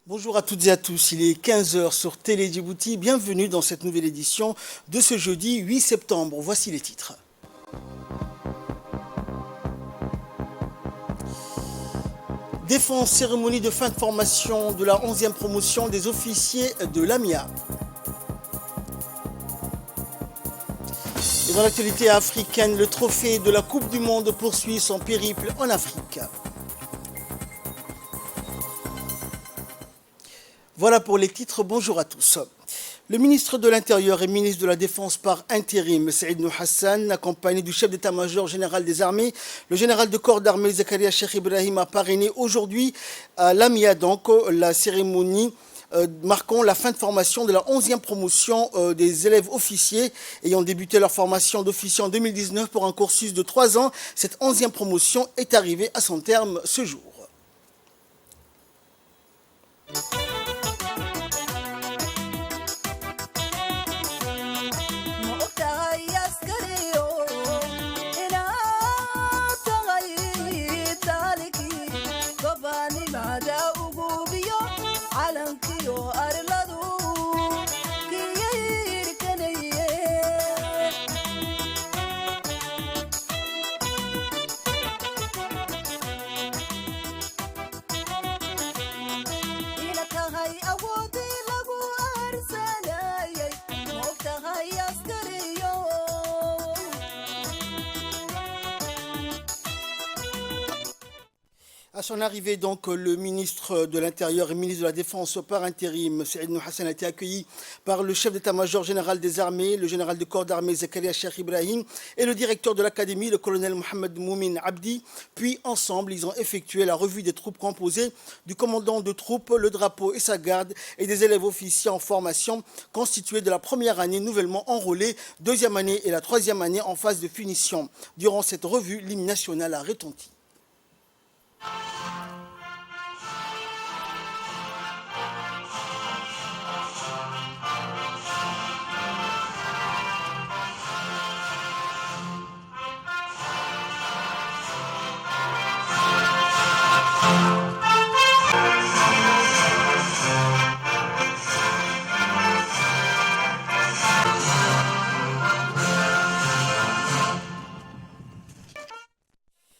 Bonjour à toutes et à tous, il est 15 heures sur Télé Djibouti. Bienvenue dans cette nouvelle édition de ce jeudi 8 septembre. Voici les titres. Défense, cérémonie de fin de formation de la 11e promotion des officiers de l'AMIA. Et dans l'actualité africaine, le trophée de la Coupe du Monde poursuit son périple en Afrique. Voilà pour les titres, bonjour à tous. Le ministre de l'Intérieur et ministre de la Défense par intérim, Saïd Hassan, accompagné du chef d'état-major général des armées, le général de corps d'armée Zakaria Cheikh Ibrahim, a parrainé aujourd'hui à l'AMIA, donc la cérémonie marquant la fin de formation de la 11e promotion des élèves officiers ayant débuté leur formation d'officier en 2019 pour un cursus de 3 ans. Cette 11e promotion est arrivée à son terme ce jour. À son arrivée, donc, le ministre de l'Intérieur et ministre de la Défense par intérim, Saïd Hassan, a été accueilli par le chef d'état-major général des armées, le général de corps d'armée Zakaria Cheikh Ibrahim et le directeur de l'académie, le colonel Mohamed Moumin Abdi. Puis, ensemble, ils ont effectué la revue des troupes composées du commandant de troupes, le drapeau et sa garde, et des élèves officiers en formation constitués de la première année nouvellement enrôlés, deuxième année et la troisième année en phase de finition. Durant cette revue, l'hymne national a retenti.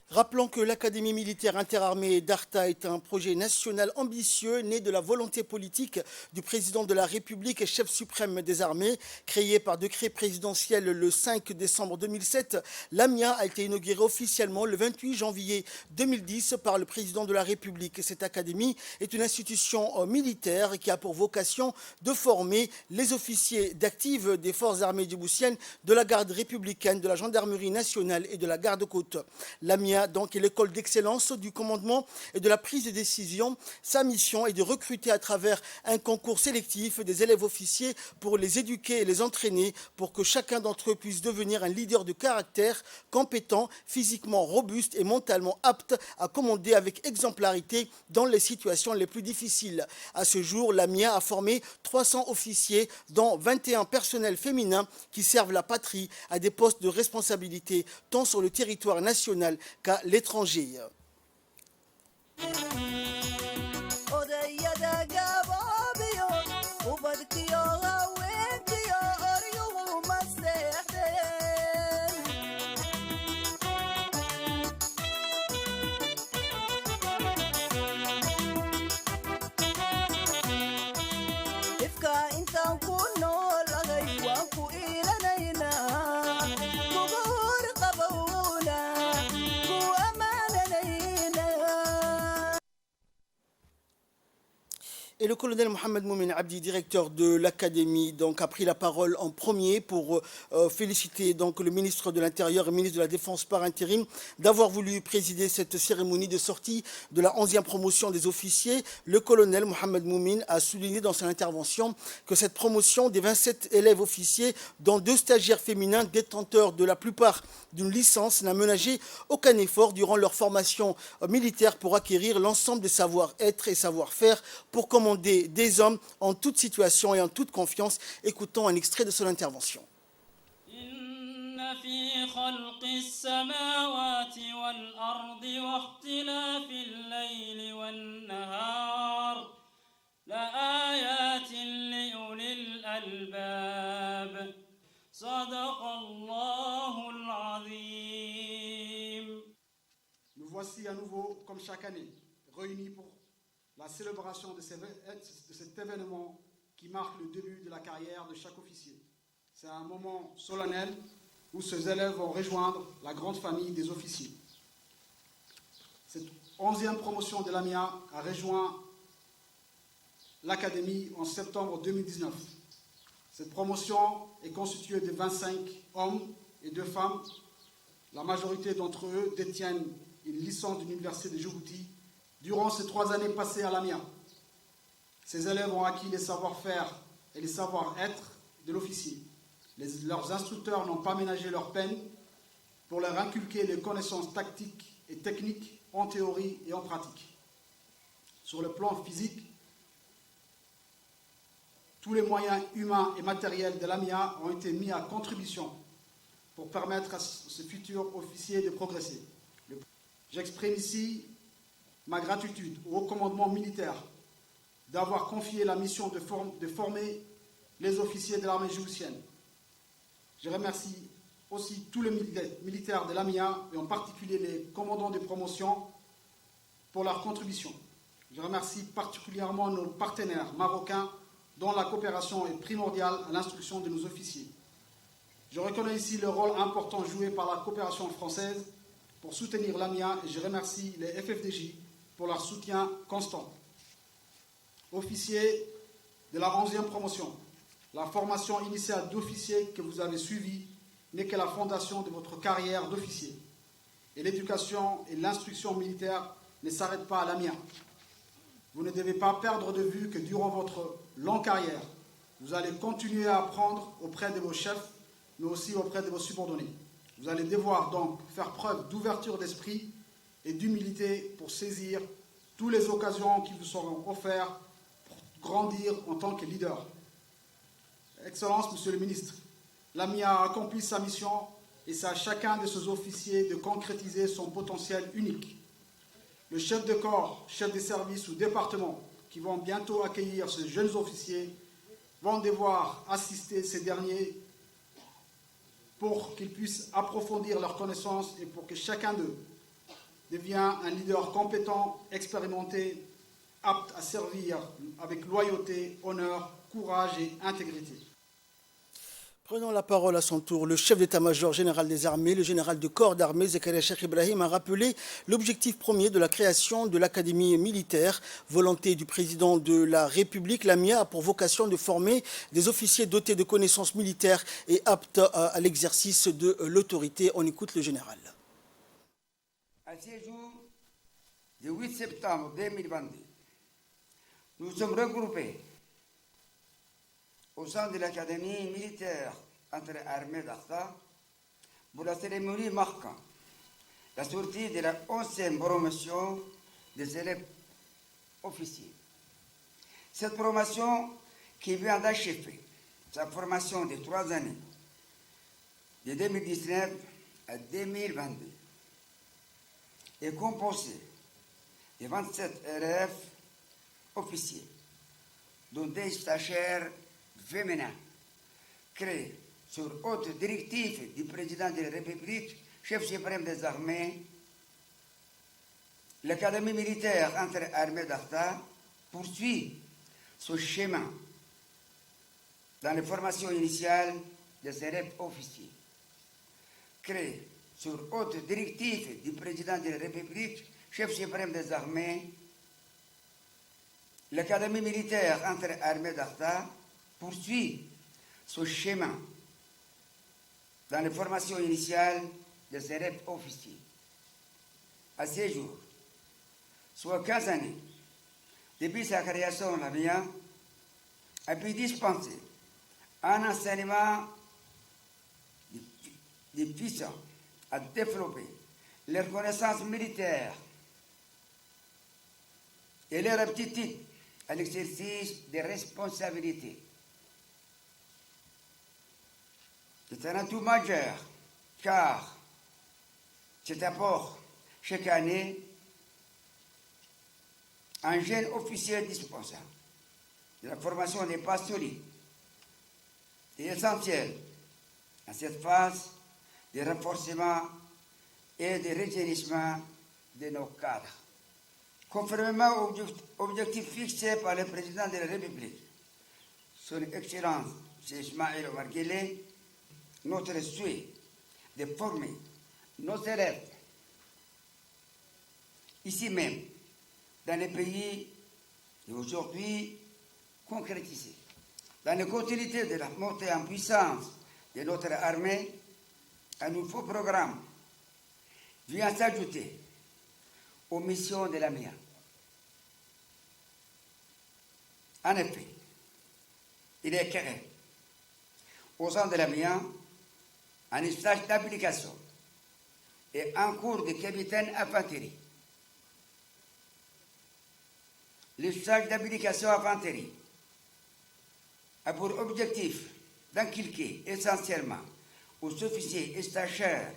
Rappelons que l'Académie militaire interarmée d'Arta est un projet national ambitieux né de la volonté politique du président de la République et chef suprême des armées. Créé par décret présidentiel le 5 décembre 2007, l'AMIA a été inaugurée officiellement le 28 janvier 2010 par le président de la République. Cette académie est une institution militaire qui a pour vocation de former les officiers d'active des forces armées djiboutiennes, de la garde républicaine, de la gendarmerie nationale et de la garde-côte. L'AMIA donc est l'école d'excellence du commandement et de la prise de décision. Sa mission est de recruter à travers un concours sélectif des élèves officiers pour les éduquer et les entraîner pour que chacun d'entre eux puisse devenir un leader de caractère, compétent, physiquement robuste et mentalement apte à commander avec exemplarité dans les situations les plus difficiles. À ce jour, l'AMIA a formé 300 officiers, dont 21 personnels féminins qui servent la patrie à des postes de responsabilité tant sur le territoire national qu'à l'étranger. Et le colonel Mohamed Moumin Abdi, directeur de l'Académie, donc, a pris la parole en premier pour féliciter donc, le ministre de l'Intérieur et le ministre de la Défense par intérim d'avoir voulu présider cette cérémonie de sortie de la 11e promotion des officiers. Le colonel Mohamed Moumin a souligné dans son intervention que cette promotion des 27 élèves officiers, dont 2 stagiaires féminins détenteurs de la plupart d'une licence, n'a ménagé aucun effort durant leur formation militaire pour acquérir l'ensemble des savoir-être et savoir-faire pour commander des hommes en toute situation et en toute confiance. Écoutons un extrait de son intervention. comme chaque année, réunis pour la célébration de cet événement qui marque le début de la carrière de chaque officier. C'est un moment solennel où ces élèves vont rejoindre la grande famille des officiers. Cette 11e promotion de l'AMIA a rejoint l'Académie en septembre 2019. Cette promotion est constituée de 25 hommes et 2 femmes. La majorité d'entre eux détiennent une licence de l'Université de Djibouti. Durant ces 3 années passées à l'AMIA, ces élèves ont acquis les savoir-faire et les savoir-être de l'officier. Leurs instructeurs n'ont pas ménagé leur peine pour leur inculquer les connaissances tactiques et techniques en théorie et en pratique. Sur le plan physique, tous les moyens humains et matériels de l'AMIA ont été mis à contribution pour permettre à ce futur officier de progresser. J'exprime ici ma gratitude au haut commandement militaire d'avoir confié la mission de former les officiers de l'armée djiboutienne. Je remercie aussi tous les militaires de l'AMIA et en particulier les commandants de promotion pour leur contribution. Je remercie particulièrement nos partenaires marocains dont la coopération est primordiale à l'instruction de nos officiers. Je reconnais ici le rôle important joué par la coopération française pour soutenir l'AMIA et je remercie les FFDJ pour leur soutien constant. Officiers de la 11e promotion, la formation initiale d'officier que vous avez suivie n'est que la fondation de votre carrière d'officier. Et l'éducation et l'instruction militaire ne s'arrêtent pas à l'AMIA. Vous ne devez pas perdre de vue que durant votre longue carrière, vous allez continuer à apprendre auprès de vos chefs, mais aussi auprès de vos subordonnés. Vous allez devoir donc faire preuve d'ouverture d'esprit et d'humilité pour saisir toutes les occasions qui vous seront offertes pour grandir en tant que leader. Excellence, Monsieur le Ministre, l'AMIA a accompli sa mission et c'est à chacun de ses officiers de concrétiser son potentiel unique. Le chef de corps, chef de service ou département qui vont bientôt accueillir ces jeunes officiers vont devoir assister ces derniers pour qu'ils puissent approfondir leurs connaissances et pour que chacun d'eux devienne un leader compétent, expérimenté, apte à servir avec loyauté, honneur, courage et intégrité. Prenant la parole à son tour, le chef d'état-major général des armées, le général de corps d'armée, Zakaria Cheikh Ibrahim, a rappelé l'objectif premier de la création de l'Académie militaire. Volonté du président de la République, l'AMIA a pour vocation de former des officiers dotés de connaissances militaires et aptes à l'exercice de l'autorité. On écoute le général. À ce jour du 8 septembre 2022, nous sommes regroupés au sein de l'Académie militaire entre armées d'Akhta pour la cérémonie marquant la sortie de la 11e promotion des élèves officiers. Cette promotion qui vient d'achever sa formation de 3 années, de 2019 à 2022, est composée de 27 élèves officiers, dont des stagiaires féminins, créés sur haute directive du président de la République, chef suprême des armées. L'Académie militaire entre armées d'Akhta poursuit ce chemin dans les formations initiales des élèves officiers. Créée sur haute directive du président de la République, chef suprême des armées, l'Académie militaire entre armées d'Akhta poursuit ce chemin dans les formations initiales des élèves officiers. À ce jour, soit 15 années, depuis sa création, l'AMIA a pu dispenser un enseignement puissant à développer leurs connaissances militaires et leur aptitude à l'exercice des responsabilités. C'est un atout majeur, car cet apport, chaque année, un jeune officier dispensable de la formation des bases solides est essentiel à cette phase de renforcement et de rajeunissement de nos cadres. conformément aux objectifs fixés par le président de la République, son Excellence Ismaël Omar Guelleh, notre souhait de former nos élèves ici même, dans les pays et aujourd'hui concrétisés. Dans la continuité de la montée en puissance de notre armée, un nouveau programme vient s'ajouter aux missions de l'AMIA. En effet, il est créé au sein de l'AMIA un stage d'application et un cours de capitaine infanterie. Le stage d'application infanterie a pour objectif d'inculquer essentiellement aux officiers et stagiaires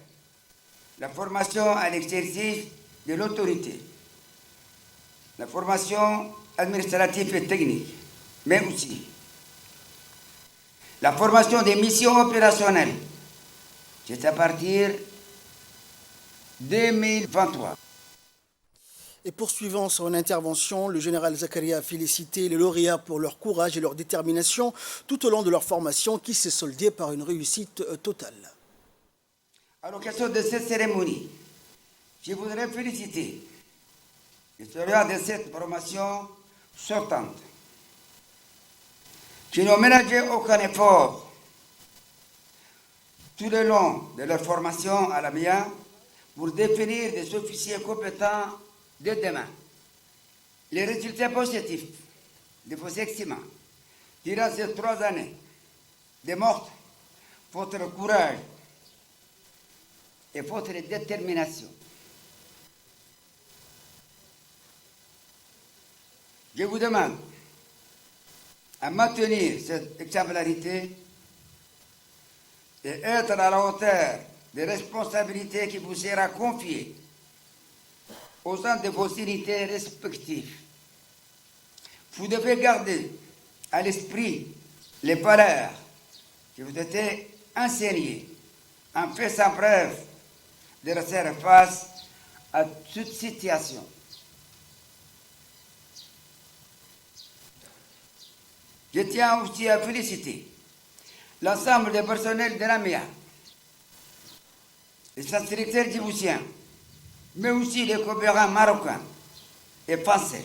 la formation à l'exercice de l'autorité, la formation administrative et technique, mais aussi la formation des missions opérationnelles. C'est à partir de 2023. Et poursuivant son intervention, le général Zakaria a félicité les lauréats pour leur courage et leur détermination tout au long de leur formation qui s'est soldée par une réussite totale. À l'occasion de cette cérémonie, je voudrais féliciter les lauréats de cette formation sortante qui n'ont ménagé aucun effort tout le long de leur formation à l'AMIA pour définir des officiers compétents de demain. Les résultats positifs de vos examens durant ces 3 années démontrent votre courage et votre détermination. Je vous demande à maintenir cette exemplarité et être à la hauteur des responsabilités qui vous sera confiées au sein de vos unités respectives. Vous devez garder à l'esprit les valeurs qui vous étaient enseignées en faisant preuve de faire face à toute situation. Je tiens aussi à féliciter l'ensemble des personnels de l'AMIA, les instructeurs djiboutiens, mais aussi les coopérants marocains et français,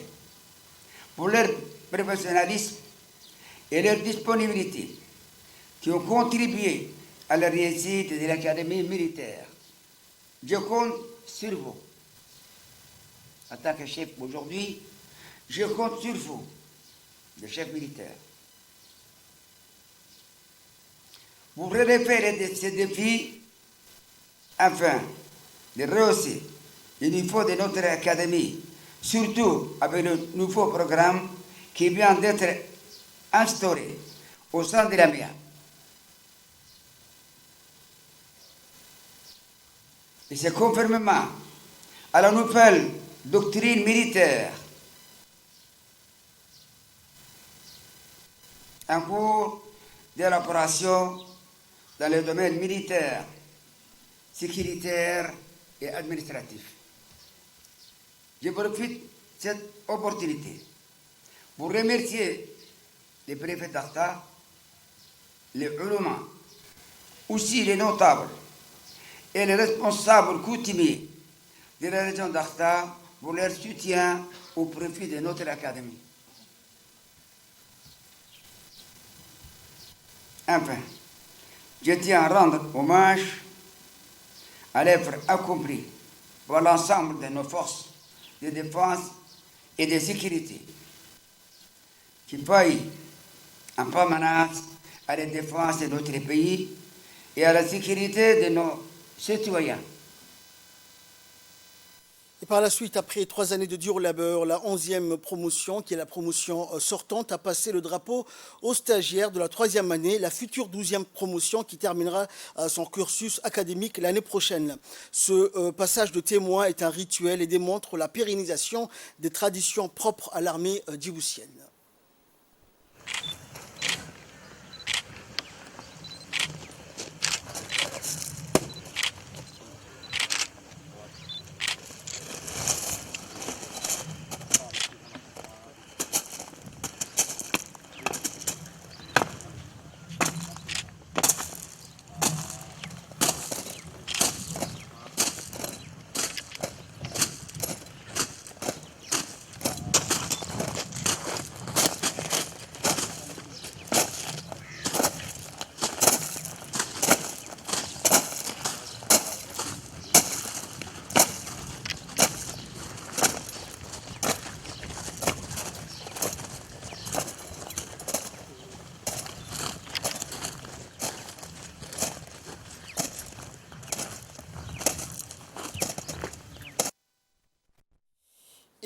pour leur professionnalisme et leur disponibilité qui ont contribué à la réussite de l'académie militaire. Je compte sur vous. En tant que chef aujourd'hui, je compte sur vous, le chef militaire. Vous relevez ces défis afin de rehausser le niveau de notre académie, surtout avec le nouveau programme qui vient d'être instauré au sein de l'AMIA. Et c'est conformément à la nouvelle doctrine militaire en cours d'élaboration dans le domaine militaire, sécuritaire et administratif. Je profite de cette opportunité pour remercier les préfets d'Arta, les oulémas, aussi les notables et les responsables coutumiers de la région d'Arta pour leur soutien au profit de notre académie. Enfin, je tiens à rendre hommage à l'œuvre accomplie par l'ensemble de nos forces de défense et de sécurité qui veillent en permanence à la défense de notre pays et à la sécurité de nos citoyens. Et par la suite, après 3 années de dur labeur, la 11e promotion, qui est la promotion sortante, a passé le drapeau aux stagiaires de la 3e année, la future 12e promotion qui terminera son cursus académique l'année prochaine. Ce passage de témoin est un rituel et démontre la pérennisation des traditions propres à l'armée djiboutienne.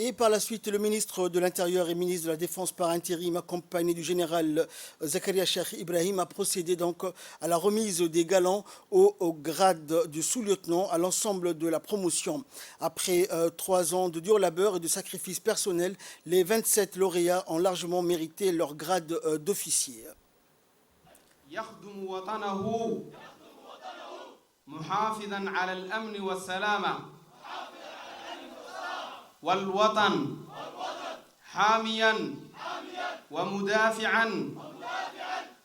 Et par la suite, le ministre de l'Intérieur et ministre de la Défense par intérim, accompagné du général Zakaria Cheikh Ibrahim, a procédé donc à la remise des galons au grade du sous-lieutenant à l'ensemble de la promotion. Après 3 ans de dur labeur et de sacrifices personnels, les 27 lauréats ont largement mérité leur grade d'officier. يخدم وطنه محافظا على الأمن والسلامة والوطن حاميا ومدافعا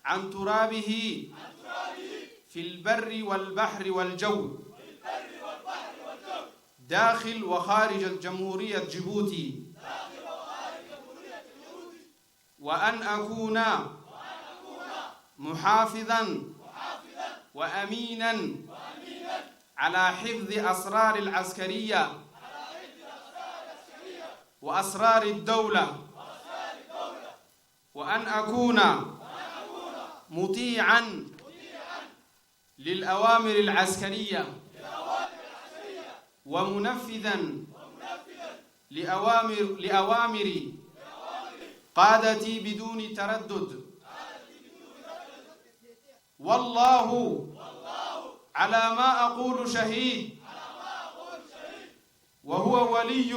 عن ترابه في البر والبحر والجو داخل وخارج الجمهورية جيبوتي وأن أكون محافظا وأمينا على حفظ أسرار العسكرية وأسرار الدولة وأن أكون مطيعا للأوامر العسكرية ومنفذا لأوامر قادتي بدون تردد والله على ما أقول شهيد وهو ولي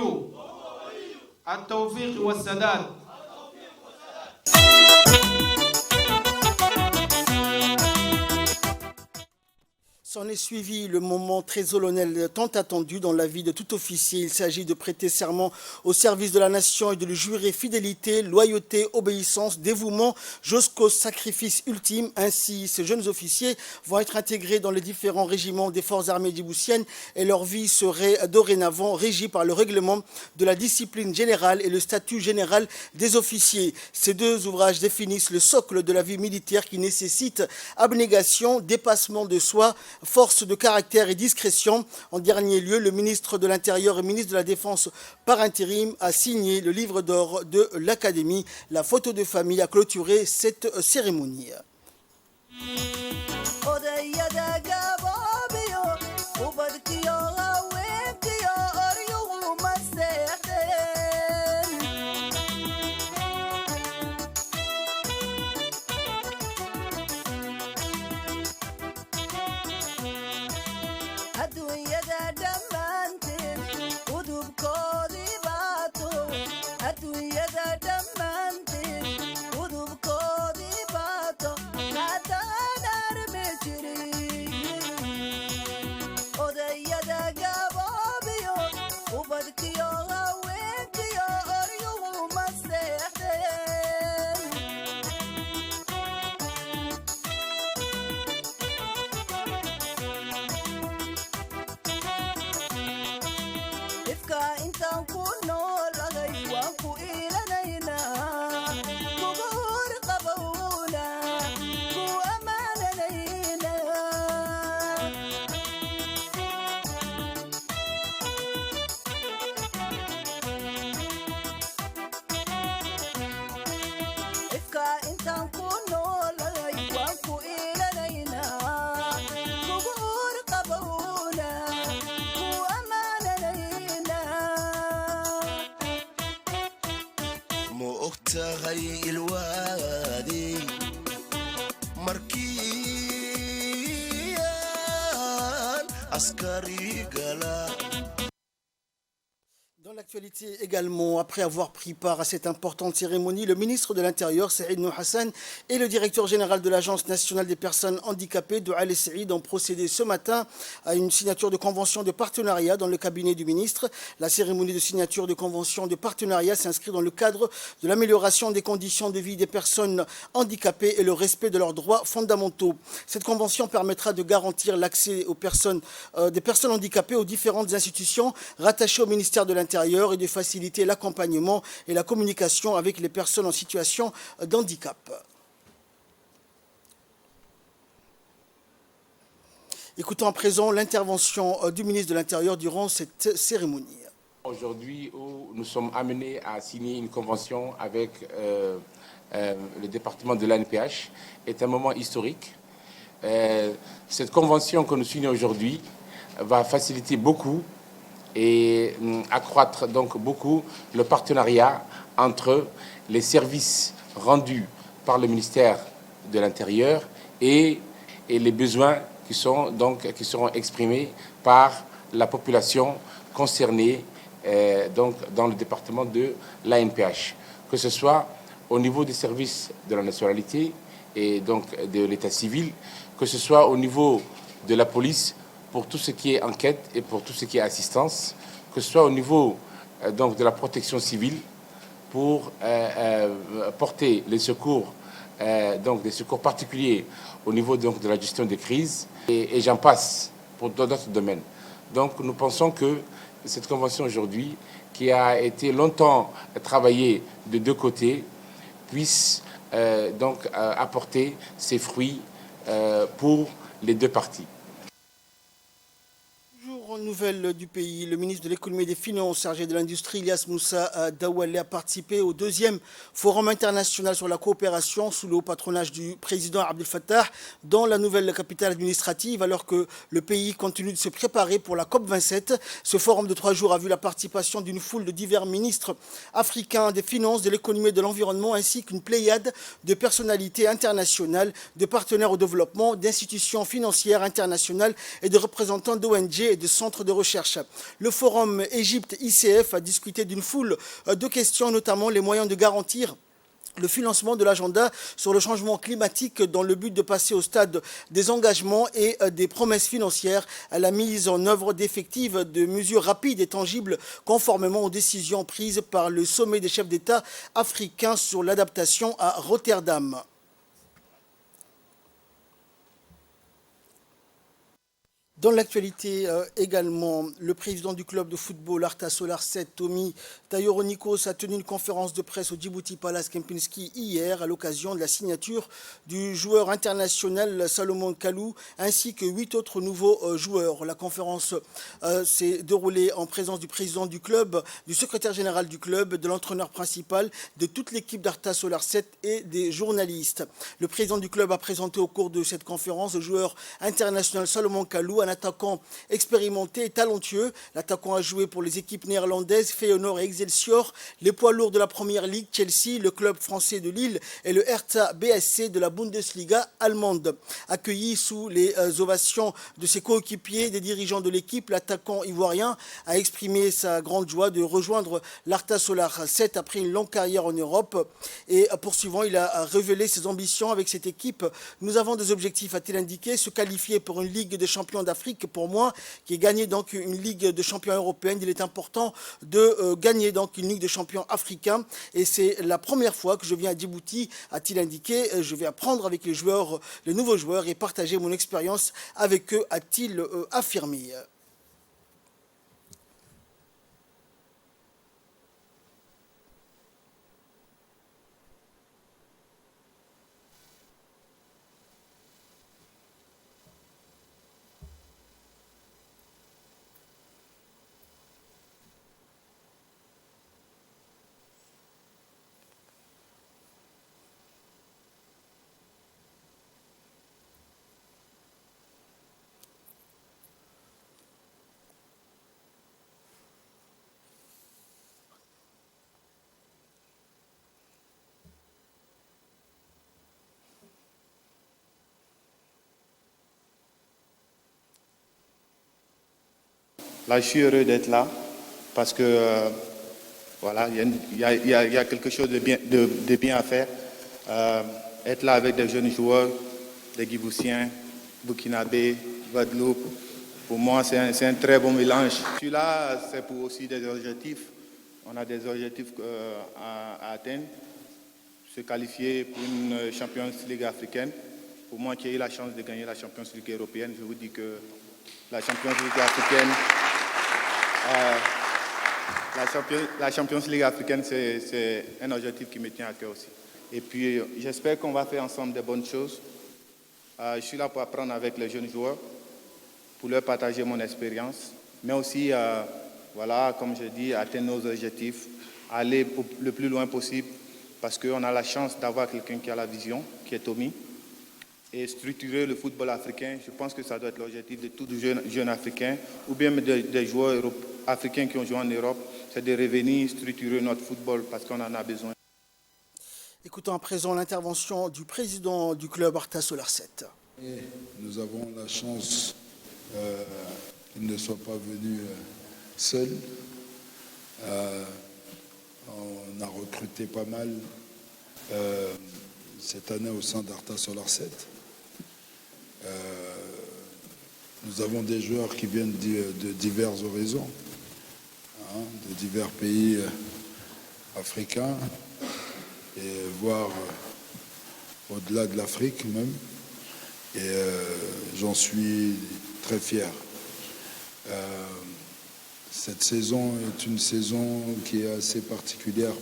التوفيق والسداد. S'en est suivi le moment très solennel tant attendu dans la vie de tout officier. Il s'agit de prêter serment au service de la nation et de lui jurer fidélité, loyauté, obéissance, dévouement jusqu'au sacrifice ultime. Ainsi, ces jeunes officiers vont être intégrés dans les différents régiments des forces armées djiboutiennes et leur vie serait dorénavant régie par le règlement de la discipline générale et le statut général des officiers. Ces 2 ouvrages définissent le socle de la vie militaire qui nécessite abnégation, dépassement de soi, force de caractère et discrétion. En dernier lieu, le ministre de l'Intérieur et ministre de la Défense par intérim a signé le livre d'or de l'Académie. La photo de famille a clôturé cette cérémonie. Dans l'actualité également, après avoir pris part à cette importante cérémonie, le ministre de l'Intérieur, Saïd Nour Hassan, et le directeur général de l'Agence nationale des personnes handicapées, Doual Saïd, ont procédé ce matin à une signature de convention de partenariat dans le cabinet du ministre. La cérémonie de signature de convention de partenariat s'inscrit dans le cadre de l'amélioration des conditions de vie des personnes handicapées et le respect de leurs droits fondamentaux. Cette convention permettra de garantir l'accès des personnes handicapées aux différentes institutions rattachées au ministère de l'Intérieur et de faciliter l'accompagnement et la communication avec les personnes en situation d'handicap. Écoutons à présent l'intervention du ministre de l'Intérieur durant cette cérémonie. Aujourd'hui, nous sommes amenés à signer une convention avec le département de l'ANPH est un moment historique. Cette convention que nous signons aujourd'hui va faciliter beaucoup et accroître donc beaucoup le partenariat entre les services rendus par le ministère de l'Intérieur et les besoins qui seront exprimés par la population concernée donc dans le département de l'ANPH, que ce soit au niveau des services de la nationalité et donc de l'état civil, que ce soit au niveau de la police pour tout ce qui est enquête et pour tout ce qui est assistance, que ce soit au niveau donc de la protection civile pour porter les secours, donc des secours particuliers au niveau donc de la gestion des crises et j'en passe pour d'autres domaines. Donc nous pensons que cette convention aujourd'hui, qui a été longtemps travaillée de deux côtés, puisse donc apporter ses fruits pour les deux parties. Nouvelle du pays, le ministre de l'économie et des finances chargé de l'industrie, Ilyas Moussa Daoualé, a participé au deuxième forum international sur la coopération sous le haut patronage du président Abdel Fattah dans la nouvelle capitale administrative, alors que le pays continue de se préparer pour la COP27. Ce forum de 3 jours a vu la participation d'une foule de divers ministres africains des finances, de l'économie et de l'environnement, ainsi qu'une pléiade de personnalités internationales, de partenaires au développement, d'institutions financières internationales et de représentants d'ONG et de centres de recherche. Le forum Égypte-ICF a discuté d'une foule de questions, notamment les moyens de garantir le financement de l'agenda sur le changement climatique dans le but de passer au stade des engagements et des promesses financières à la mise en œuvre d'effectives de mesures rapides et tangibles conformément aux décisions prises par le sommet des chefs d'État africains sur l'adaptation à Rotterdam. Dans l'actualité également, le président du club de football Arta Solar 7, Tommy Tayoro-Nikos, a tenu une conférence de presse au Djibouti Palace Kempinski hier à l'occasion de la signature du joueur international Salomon Kalou ainsi que 8 autres nouveaux joueurs. La conférence s'est déroulée en présence du président du club, du secrétaire général du club, de l'entraîneur principal, de toute l'équipe d'Arta Solar 7 et des journalistes. Le président du club a présenté au cours de cette conférence le joueur international Salomon Kalou, un attaquant expérimenté et talentueux. L'attaquant a joué pour les équipes néerlandaises, Feyenoord et Excelsior, les poids lourds de la Première Ligue, Chelsea, le club français de Lille et le Hertha BSC de la Bundesliga allemande. Accueilli sous les ovations de ses coéquipiers, des dirigeants de l'équipe, l'attaquant ivoirien a exprimé sa grande joie de rejoindre l'Arta Solar 7 après une longue carrière en Europe. Et poursuivant, il a révélé ses ambitions avec cette équipe. Nous avons des objectifs, a-t-il indiqué, se qualifier pour une Ligue des champions d'Afrique. Pour moi, qui est gagné donc une Ligue de champions européenne, il est important de gagner donc une Ligue de champions africains. Et c'est la première fois que je viens à Djibouti, a-t-il indiqué. Je vais apprendre avec les joueurs, les nouveaux joueurs, et partager mon expérience avec eux, a-t-il affirmé. Là, je suis heureux d'être là parce que voilà, il y a quelque chose de bien à faire. Être là avec des jeunes joueurs, des Guiboutiens, Burkinabés, Guadeloupe, pour moi, c'est un très bon mélange. Je suis là, c'est pour aussi des objectifs. On a des objectifs à atteindre. Se qualifier pour une Champions League africaine. Pour moi qui ai eu la chance de gagner la Champions League européenne, je vous dis que la Champions League africaine, la Champions League africaine, c'est un objectif qui me tient à cœur aussi. Et puis, j'espère qu'on va faire ensemble de bonnes choses. Je suis là pour apprendre avec les jeunes joueurs, pour leur partager mon expérience, mais aussi, voilà, comme je dis, atteindre nos objectifs, aller le plus loin possible, parce qu'on a la chance d'avoir quelqu'un qui a la vision, qui est Tommy. et structurer le football africain. Je pense que ça doit être l'objectif de tous les jeunes africains, ou bien des joueurs africains qui ont joué en Europe, c'est de revenir structurer notre football parce qu'on en a besoin. Écoutons à présent l'intervention du président du club Arta Solar 7. Et nous avons la chance qu'il ne soit pas venu seul. On a recruté pas mal cette année au sein d'Arta Solar 7. Nous avons des joueurs qui viennent de divers horizons, de divers pays africains, et voire au-delà de l'Afrique même. Et j'en suis très fier. Cette saison est une saison qui est assez particulière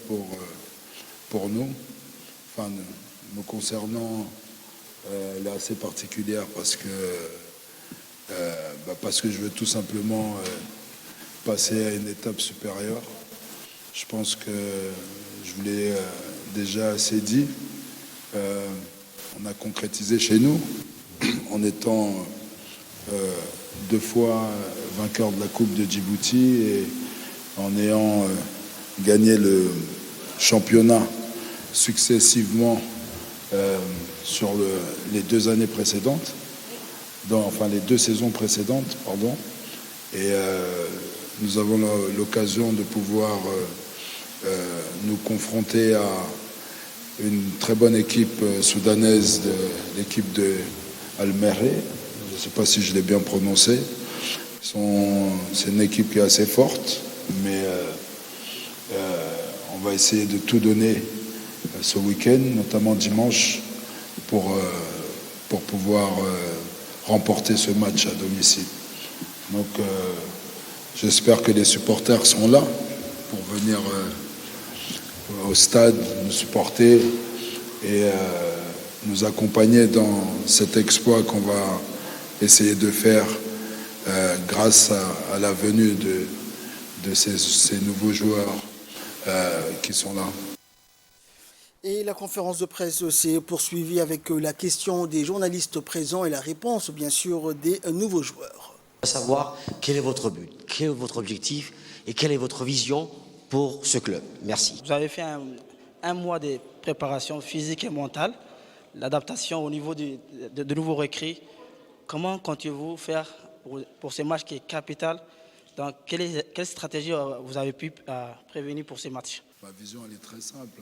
pour nous. Enfin, nous concernant, elle est assez particulière parce que je veux tout simplement passer à une étape supérieure. Je pense que je vous l'ai déjà assez dit. On a concrétisé chez nous en étant 2 fois vainqueur de la Coupe de Djibouti et en ayant gagné le championnat successivement sur les 2 années précédentes, les 2 saisons précédentes, pardon. Et nous avons l'occasion de pouvoir nous confronter à une très bonne équipe soudanaise, l'équipe de Al-Merrey. Je ne sais pas si je l'ai bien prononcé. C'est une équipe qui est assez forte, mais on va essayer de tout donner ce week-end, notamment dimanche, pour pouvoir remporter ce match à domicile. Donc j'espère que les supporters sont là pour venir au stade nous supporter et nous accompagner dans cet exploit qu'on va essayer de faire grâce à la venue de ces nouveaux joueurs qui sont là. Et la conférence de presse s'est poursuivie avec la question des journalistes présents et la réponse, bien sûr, des nouveaux joueurs. Savoir quel est votre but, quel est votre objectif et quelle est votre vision pour ce club. Merci. Vous avez fait un mois de préparation physique et mentale, l'adaptation au niveau de nouveaux recrues. Comment comptez-vous faire pour ce match qui est capital? Donc, quelle stratégie vous avez pu prévenir pour ces matchs? Ma vision, elle est très simple.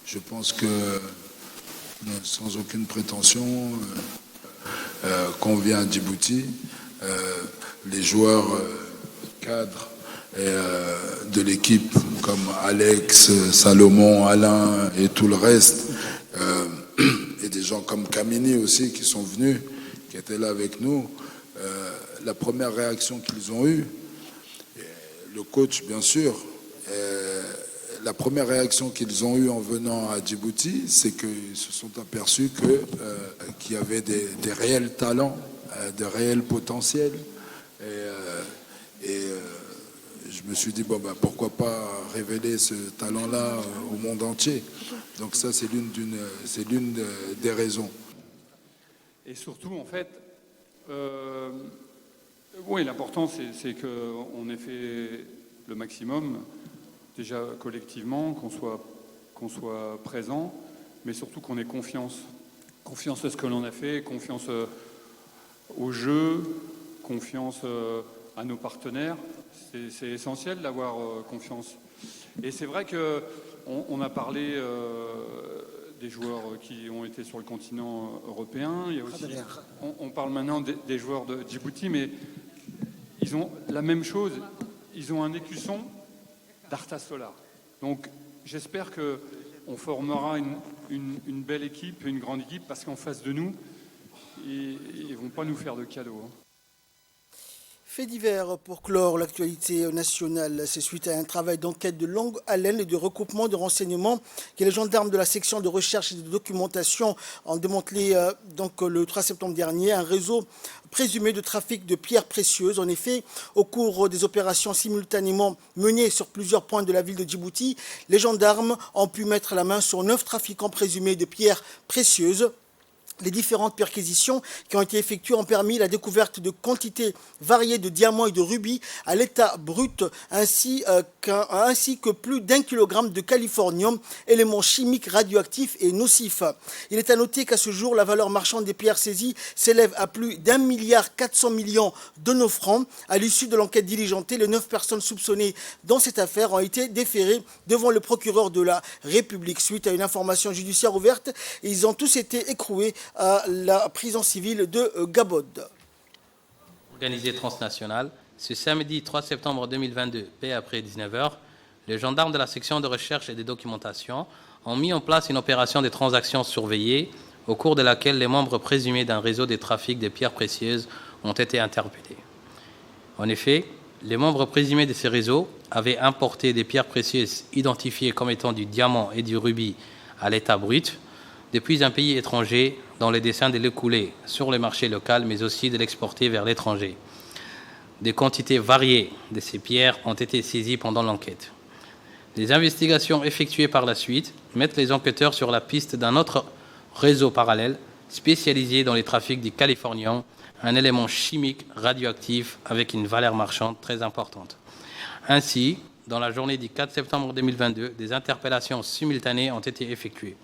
Je pense que, sans aucune prétention, quand on vient à Djibouti, les joueurs cadres de l'équipe, comme Alex, Salomon, Alain et tout le reste, et des gens comme Kamini aussi qui sont venus, qui étaient là avec nous, la première réaction qu'ils ont eue, le coach bien sûr, la première réaction qu'ils ont eue en venant à Djibouti, c'est qu'ils se sont aperçus qu'il y avait des réels talents, de réels potentiels. Et je me suis dit, pourquoi pas révéler ce talent-là au monde entier. Donc ça, c'est l'une des raisons. Et surtout, en fait, oui, l'important, c'est qu'on ait fait le maximum, déjà collectivement, qu'on soit présent, mais surtout qu'on ait confiance. Confiance à ce que l'on a fait, confiance au jeu, confiance à nos partenaires. C'est essentiel d'avoir confiance. Et c'est vrai qu'on a parlé des joueurs qui ont été sur le continent européen. Il y a aussi, on parle maintenant des joueurs de Djibouti, mais ils ont la même chose. Ils ont un écusson d'Arta Solar. Donc j'espère qu'on formera une belle équipe, une grande équipe, parce qu'en face de nous, ils ne vont pas nous faire de cadeaux. Fait divers pour clore l'actualité nationale. C'est suite à un travail d'enquête de longue haleine et de recoupement de renseignements que les gendarmes de la section de recherche et de documentation ont démantelé le 3 septembre dernier un réseau présumé de trafic de pierres précieuses. En effet, au cours des opérations simultanément menées sur plusieurs points de la ville de Djibouti, les gendarmes ont pu mettre la main sur 9 trafiquants présumés de pierres précieuses. Les différentes perquisitions qui ont été effectuées ont permis la découverte de quantités variées de diamants et de rubis à l'état brut, ainsi que plus d'1 kilogramme de californium, élément chimique radioactif et nocif. Il est à noter qu'à ce jour, la valeur marchande des pierres saisies s'élève à plus d'1,4 milliard de nos francs. À l'issue de l'enquête diligentée, les 9 personnes soupçonnées dans cette affaire ont été déférées devant le procureur de la République. Suite à une information judiciaire ouverte, ils ont tous été écroués à la prison civile de Gabod. Organisée transnationale, ce samedi 3 septembre 2022, après 19h, les gendarmes de la section de recherche et de documentation ont mis en place une opération de transactions surveillées au cours de laquelle les membres présumés d'un réseau de trafic de pierres précieuses ont été interpellés. En effet, les membres présumés de ces réseaux avaient importé des pierres précieuses identifiées comme étant du diamant et du rubis à l'état brut depuis un pays étranger dans le dessein de l'écouler sur le marché local, mais aussi de l'exporter vers l'étranger. Des quantités variées de ces pierres ont été saisies pendant l'enquête. Les investigations effectuées par la suite mettent les enquêteurs sur la piste d'un autre réseau parallèle spécialisé dans les trafics du californium, un élément chimique radioactif avec une valeur marchande très importante. Ainsi, dans la journée du 4 septembre 2022, des interpellations simultanées ont été effectuées.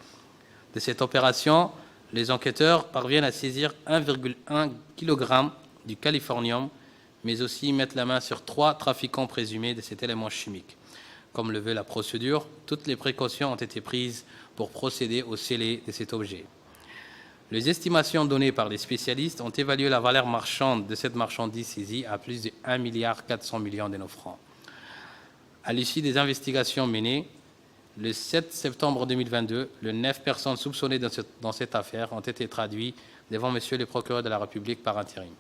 De cette opération, les enquêteurs parviennent à saisir 1,1 kg du californium, mais aussi mettre la main sur 3 trafiquants présumés de cet élément chimique. Comme le veut la procédure, toutes les précautions ont été prises pour procéder au scellé de cet objet. Les estimations données par les spécialistes ont évalué la valeur marchande de cette marchandise saisie à plus de 1,4 milliard de nos francs. À l'issue des investigations menées, le 7 septembre 2022, les 9 personnes soupçonnées dans cette affaire ont été traduites devant Monsieur le procureur de la République par intérim.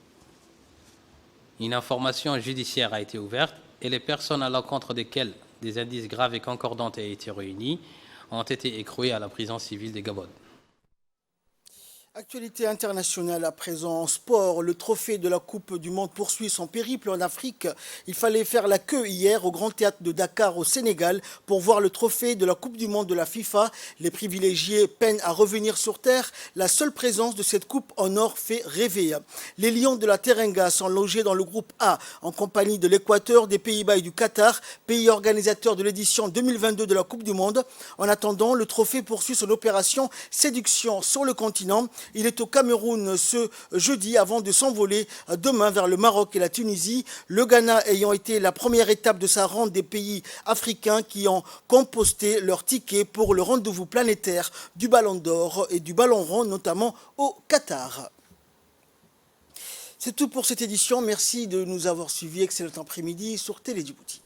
Une information judiciaire a été ouverte et les personnes à l'encontre desquelles des indices graves et concordants ont été réunis ont été écrouées à la prison civile de Gabon. Actualité internationale à présent en sport, le trophée de la Coupe du Monde poursuit son périple en Afrique. Il fallait faire la queue hier au Grand Théâtre de Dakar au Sénégal pour voir le trophée de la Coupe du Monde de la FIFA. Les privilégiés peinent à revenir sur terre. La seule présence de cette coupe en or fait rêver. Les Lions de la Teranga sont logés dans le groupe A en compagnie de l'Équateur, des Pays-Bas et du Qatar, pays organisateur de l'édition 2022 de la Coupe du Monde. En attendant, le trophée poursuit son opération séduction sur le continent. Il est au Cameroun ce jeudi avant de s'envoler demain vers le Maroc et la Tunisie. Le Ghana ayant été la première étape de sa ronde des pays africains qui ont composté leur ticket pour le rendez-vous planétaire du Ballon d'Or et du Ballon rond, notamment au Qatar. C'est tout pour cette édition. Merci de nous avoir suivis. Excellent après-midi sur Télé Djibouti.